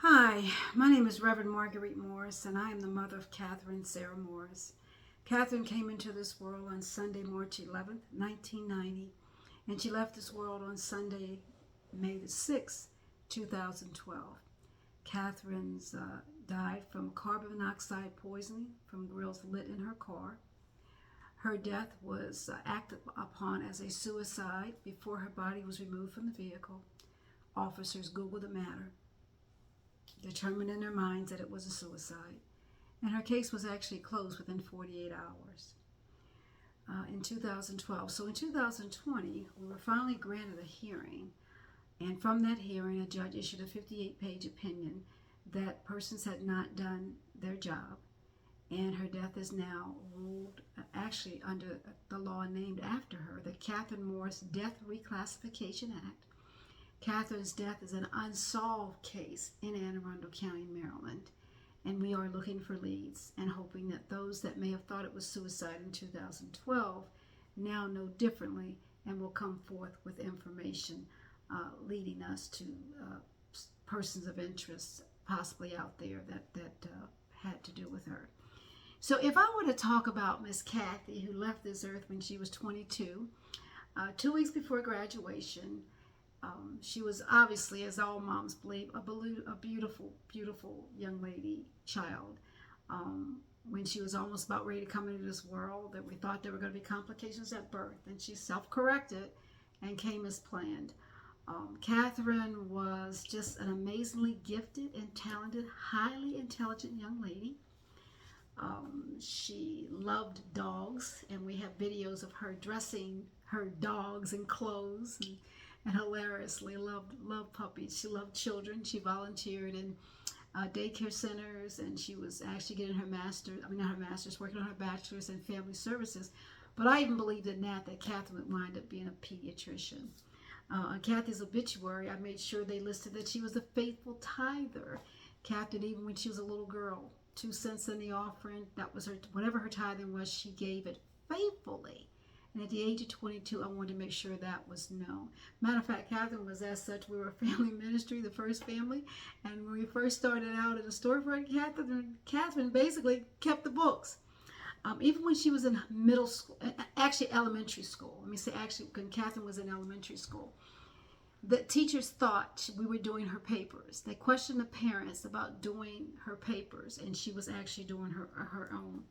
Hi, my name is Reverend Marguerite Morris, and I am the mother of Catherine Sarah Morris. Catherine came into this world on Sunday, March 11th, 1990, and she left this world on Sunday, May the 6th, 2012. Catherine's died from carbon monoxide poisoning from grills lit in her car. Her death was acted upon as a suicide before her body was removed from the vehicle. Officers Googled the matter, determined in their minds that it was a suicide, and her case was actually closed within 48 hours in 2012. So in 2020, we were finally granted a hearing, and from that hearing, a judge issued a 58-page opinion that persons had not done their job, and her death is now ruled actually under the law named after her, the Catherine Morris Death Reclassification Act. Catherine's death is an unsolved case in Anne Arundel County, Maryland, and we are looking for leads and hoping that those that may have thought it was suicide in 2012 now know differently and will come forth with information leading us to persons of interest possibly out there that had to do with her. So if I were to talk about Miss Kathy, who left this earth when she was 22, 2 weeks before graduation, she was obviously, as all moms believe, a beautiful, beautiful young lady, child. When she was almost about ready to come into this world, that we thought there were going to be complications at birth, and she self-corrected and came as planned. Catherine was just an amazingly gifted and talented, highly intelligent young lady. She loved dogs, and we have videos of her dressing her dogs in clothes, and hilariously loved puppies. She loved children. She volunteered in daycare centers, and she was actually getting her working on her bachelor's in family services. But I even believed in that Catherine would wind up being a pediatrician. On Kathy's obituary, I made sure they listed that she was a faithful tither. Catherine, even when she was a little girl, 2 cents in the offering, that was her, whatever her tithing was, she gave it faithfully. And at the age of 22, I wanted to make sure that was known. Matter of fact, Catherine was as such. We were a family ministry, the first family. And when we first started out at the storefront, Catherine basically kept the books. Even when she was in middle school, actually elementary school. Let me say actually, when Catherine was in elementary school, the teachers thought we were doing her papers. They questioned the parents about doing her papers, and she was actually doing her own.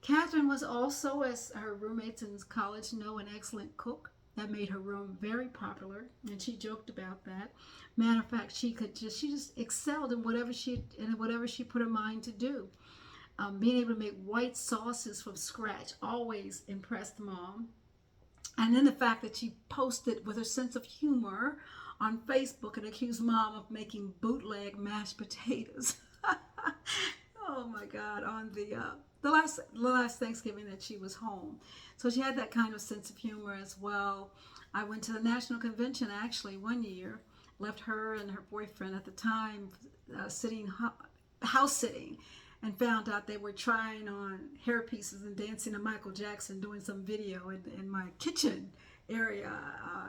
Catherine was also, as her roommates in college know, an excellent cook. That made her room very popular, and she joked about that. Matter of fact, she just excelled in whatever she put her mind to do. Being able to make white sauces from scratch always impressed Mom. And then the fact that she posted with her sense of humor on Facebook and accused Mom of making bootleg mashed potatoes. Oh my God! On the last Thanksgiving that she was home, so she had that kind of sense of humor as well. I went to the National Convention actually one year, left her and her boyfriend at the time house sitting, and found out they were trying on hair pieces and dancing to Michael Jackson, doing some video in my kitchen area.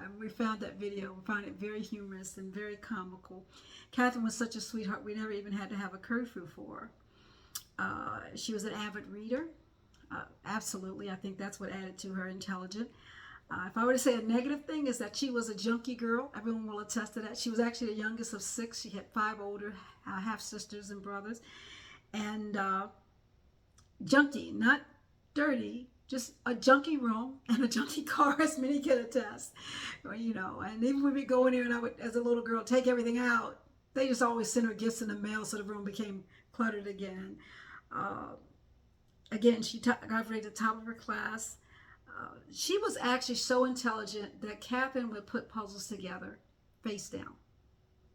And we found that video. We found it very humorous and very comical. Catherine was such a sweetheart. We never even had to have a curfew for her. She was an avid reader. Absolutely. I think that's what added to her intelligence. If I were to say a negative thing, is that she was a junkie girl. Everyone will attest to that. She was actually the youngest of 6. She had 5 older half-sisters and brothers. And junkie, not dirty, just a junkie room and a junkie car, as many can attest. And even when we go in here and I would, as a little girl, take everything out, they just always sent her gifts in the mail, so the room became cluttered again. Again, she got rated at the top of her class. She was actually so intelligent that Catherine would put puzzles together face down.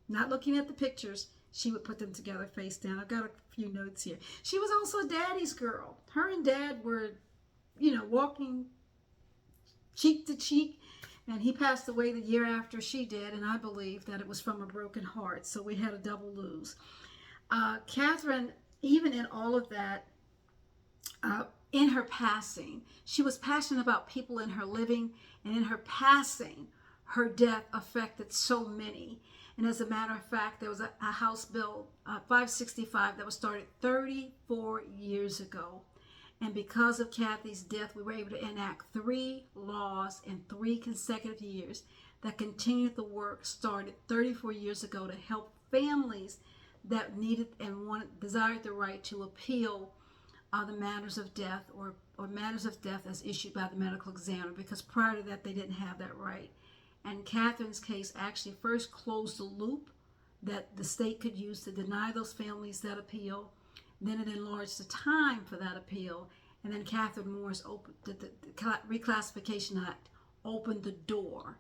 Not looking at the pictures, she would put them together face down. I've got a few notes here. She was also a daddy's girl. Her and Dad were, walking cheek to cheek, and he passed away the year after she did, and I believe that it was from a broken heart, so we had a double lose. Catherine, even in all of that, in her passing, she was passionate about people in her living, and in her passing, her death affected so many. And as a matter of fact, there was a House Bill 565 that was started 34 years ago. And because of Kathy's death, we were able to enact 3 laws in 3 consecutive years that continued the work started 34 years ago to help families that needed and desired the right to appeal the matters of death or matters of death as issued by the medical examiner, because prior to that they didn't have that right. And Catherine's case actually first closed the loop that the state could use to deny those families that appeal. Then it enlarged the time for that appeal. And then Catherine Moore's the Reclassification Act opened the door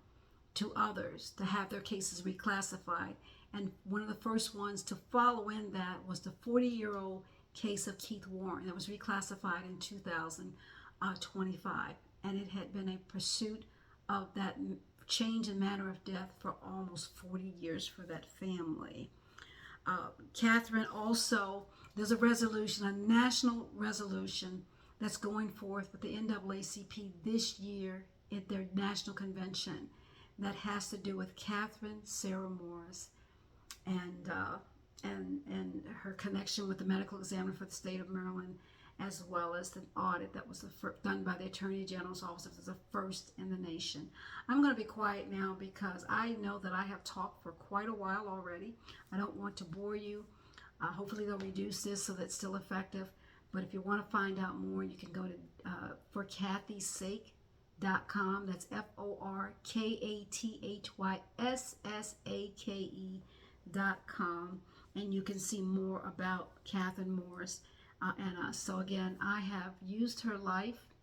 to others to have their cases reclassified. And one of the first ones to follow in that was the 40-year-old case of Keith Warren that was reclassified in 2025. And it had been a pursuit of that change in manner of death for almost 40 years for that family. Catherine also, there's a resolution, a national resolution that's going forth with the NAACP this year at their national convention that has to do with Catherine Sarah Morris and her connection with the medical examiner for the state of Maryland, as well as the audit that was done by the Attorney General's office. It was the first in the nation. I'm going to be quiet now because I know that I have talked for quite a while already. I don't want to bore you. Hopefully they'll reduce this so that's still effective. But if you want to find out more, you can go to forkathysake.com. That's FORKATHYSSAKE.com. And you can see more about Catherine Morris and us. So again, I have used her life.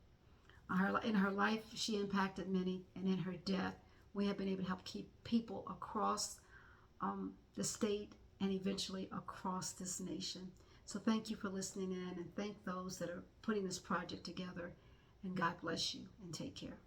In her life, she impacted many, and in her death, we have been able to help keep people across the state and eventually across this nation. So thank you for listening in, and thank those that are putting this project together. And God bless you, and take care.